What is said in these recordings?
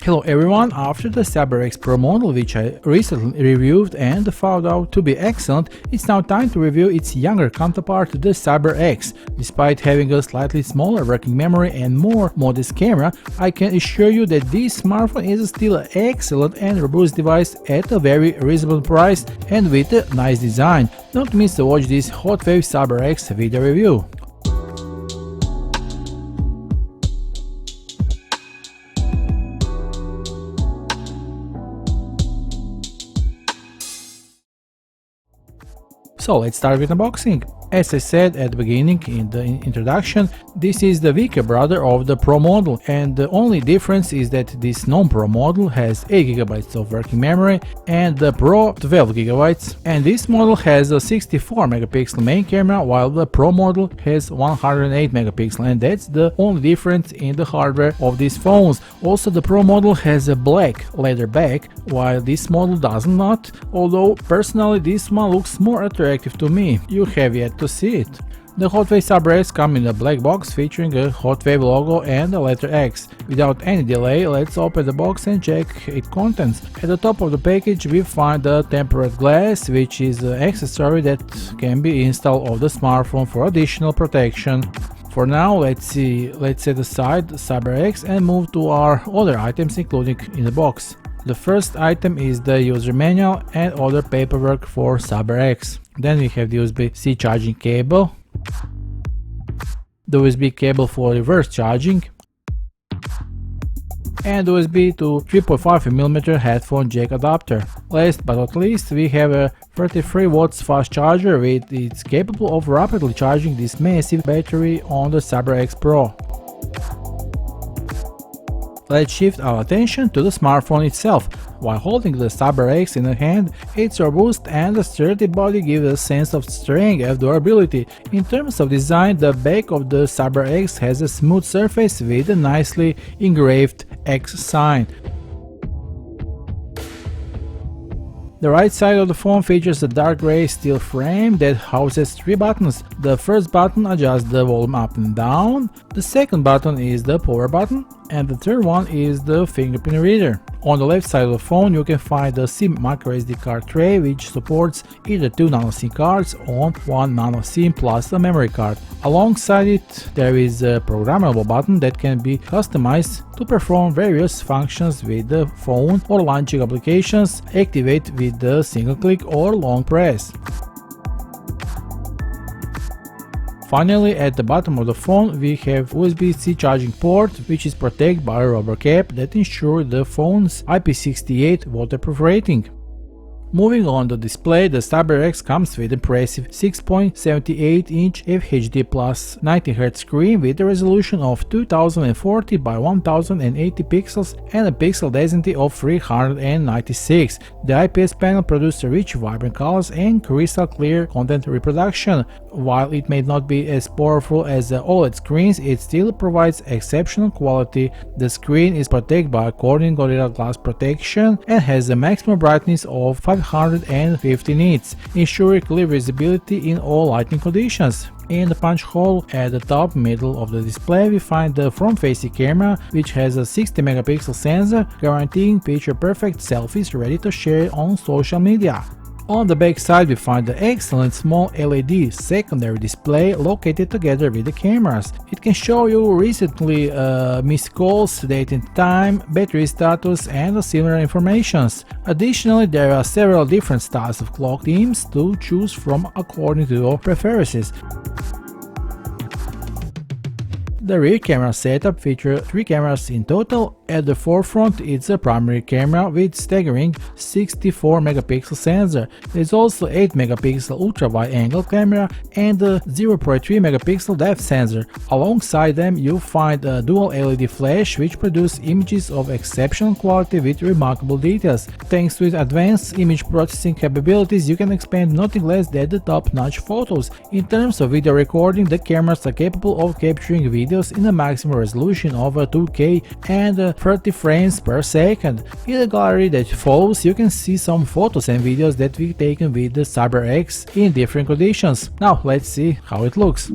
Hello everyone, after the Cyber X Pro model, which I recently reviewed and found out to be excellent, it's now time to review its younger counterpart, the Cyber X. Despite having a slightly smaller working memory and more modest camera, I can assure you that this smartphone is still an excellent and robust device at a very reasonable price and with a nice design. Don't miss to watch this Hotwav Cyber X video review. So let's start with unboxing. As I said at the beginning in the introduction, this is the weaker brother of the Pro model, and the only difference is that this non-Pro model has 8GB of working memory and the Pro 12GB, and this model has a 64MP main camera while the Pro model has 108MP, and that's the only difference in the hardware of these phones. Also, the Pro model has a black leather back while this model does not, although personally this one looks more attractive to me. You have yet to see it. The Hotwav Cyber X comes in a black box featuring a Hotwav logo and the letter X. Without any delay, let's open the box and check its contents. At the top of the package we find the tempered glass, which is an accessory that can be installed on the smartphone for additional protection. For now, let's set aside the Cyber X and move to our other items included in the box. The first item is the user manual and other paperwork for Cyber X. Then we have the USB-C charging cable, the USB cable for reverse charging, and USB to 3.5mm headphone jack adapter. Last but not least, we have a 33W fast charger with it's capable of rapidly charging this massive battery on the Cyber X Pro. Let's shift our attention to the smartphone itself. While holding the Cyber X in the hand, its robust and sturdy body gives a sense of strength and durability. In terms of design, the back of the Cyber X has a smooth surface with a nicely engraved X sign. The right side of the phone features a dark gray steel frame that houses 3 buttons. The first button adjusts the volume up and down, the second button is the power button, and the third one is the fingerprint reader. On the left side of the phone you can find the SIM micro SD card tray, which supports either 2 nano SIM cards or 1 nano SIM plus a memory card. Alongside it there is a programmable button that can be customized to perform various functions with the phone or launching applications, activate with the single click or long press. Finally, at the bottom of the phone we have USB-C charging port, which is protected by a rubber cap that ensures the phone's IP68 waterproof rating. Moving on the display, the Cyber X comes with impressive 6.78-inch FHD plus 90Hz screen with a resolution of 2040 by 1080 pixels and a pixel density of 396. The IPS panel produces rich, vibrant colors and crystal clear content reproduction. While it may not be as powerful as the OLED screens, it still provides exceptional quality. The screen is protected by a Corning Gorilla Glass protection and has a maximum brightness of 550 nits, ensuring clear visibility in all lighting conditions. In the punch hole at the top middle of the display we find the front-facing camera, which has a 60MP sensor, guaranteeing picture-perfect selfies ready to share on social media. On the back side we find the excellent small LED secondary display located together with the cameras. It can show you recently missed calls, date and time, battery status and similar informations. Additionally, there are several different styles of clock themes to choose from according to your preferences. The rear camera setup features 3 cameras in total. At the forefront it's a primary camera with staggering 64MP sensor. There is also 8MP ultra-wide angle camera and a 0.3MP depth sensor. Alongside them you find a dual LED flash which produces images of exceptional quality with remarkable details. Thanks to its advanced image processing capabilities you can expand nothing less than the top-notch photos. In terms of video recording, the cameras are capable of capturing videos in a maximum resolution of 2K and 30 frames per second. In the gallery that follows you can see some photos and videos that we've taken with the Cyber X in different conditions. Now let's see how it looks.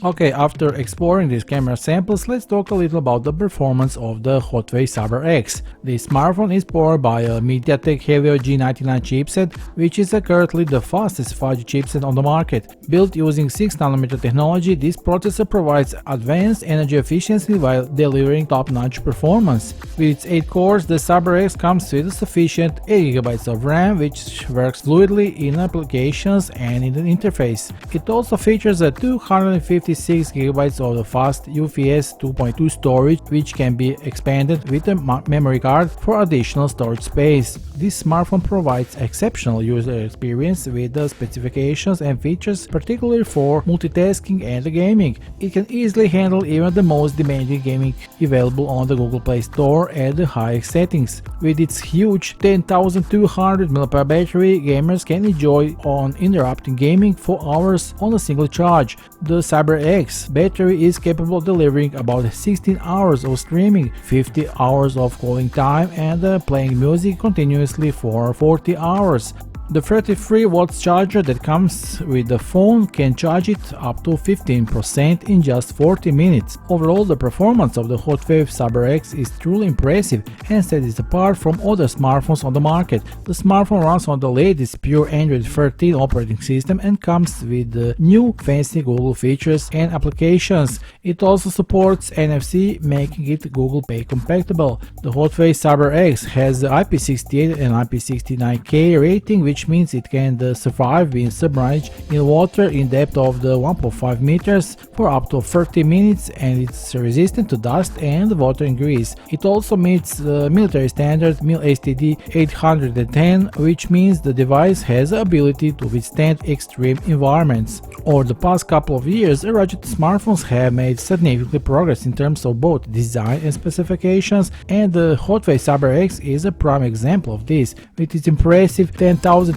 Okay, after exploring these camera samples, let's talk a little about the performance of the Hotwav Cyber X. This smartphone is powered by a MediaTek Helio G99 chipset, which is currently the fastest 5G chipset on the market. Built using 6nm technology, this processor provides advanced energy efficiency while delivering top-notch performance. With its 8 cores, the Cyber X comes with a sufficient 8GB of RAM, which works fluidly in applications and in the interface. It also features a 256GB of the fast UFS 2.2 storage, which can be expanded with a memory card for additional storage space. This smartphone provides exceptional user experience with the specifications and features, particularly for multitasking and gaming. It can easily handle even the most demanding gaming available on the Google Play Store at the highest settings. With its huge 10,200 mAh battery, gamers can enjoy uninterrupted gaming for hours on a single charge. The Cyber X battery is capable of delivering about 16 hours of streaming, 50 hours of calling time, and playing music continuously for 40 hours. The 33W charger that comes with the phone can charge it up to 15% in just 40 minutes. Overall, the performance of the Hotwav Cyber X is truly impressive and sets it apart from other smartphones on the market. The smartphone runs on the latest pure Android 13 operating system and comes with the new fancy Google features and applications. It also supports NFC, making it Google Pay compatible. The Hotwav Cyber X has the IP68 and IP69K rating, which means it can survive being submerged in water in depth of the 1.5 meters for up to 30 minutes, and it's resistant to dust and water and grease. It also meets the military standard MIL-STD 810, which means the device has the ability to withstand extreme environments. Over the past couple of years, budget smartphones have made significant progress in terms of both design and specifications, and the Hotwav Cyber X is a prime example of this. With its impressive 10,200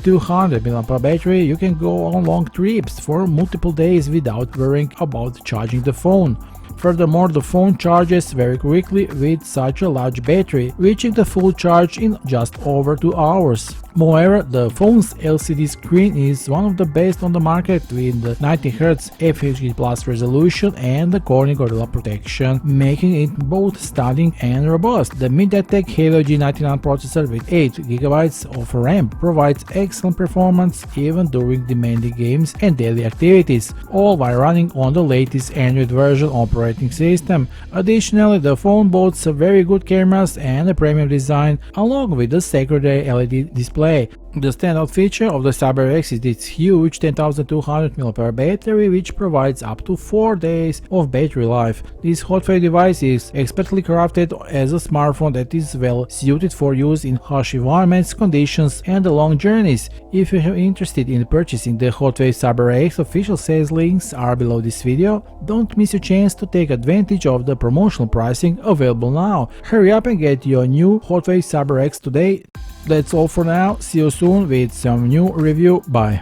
mAh battery, you can go on long trips for multiple days without worrying about charging the phone. Furthermore, the phone charges very quickly with such a large battery, reaching the full charge in just over 2 hours. Moreover, the phone's LCD screen is one of the best on the market with the 90Hz FHD+ resolution and the Corning Gorilla protection, making it both stunning and robust. The MediaTek Helio G99 processor with 8GB of RAM provides excellent performance even during demanding games and daily activities, all while running on the latest Android version operating system. Additionally, the phone boasts very good cameras and a premium design, along with a secondary LED display. The standout feature of the Cyber X is its huge 10,200 mAh battery, which provides up to 4 days of battery life. This Hotwav device is expertly crafted as a smartphone that is well suited for use in harsh environments, conditions, and long journeys. If you are interested in purchasing the Hotwav Cyber X, official sales links are below this video. Don't miss your chance to take advantage of the promotional pricing available now. Hurry up and get your new Hotwav Cyber X today. That's all for now. See you soon with some new review. Bye.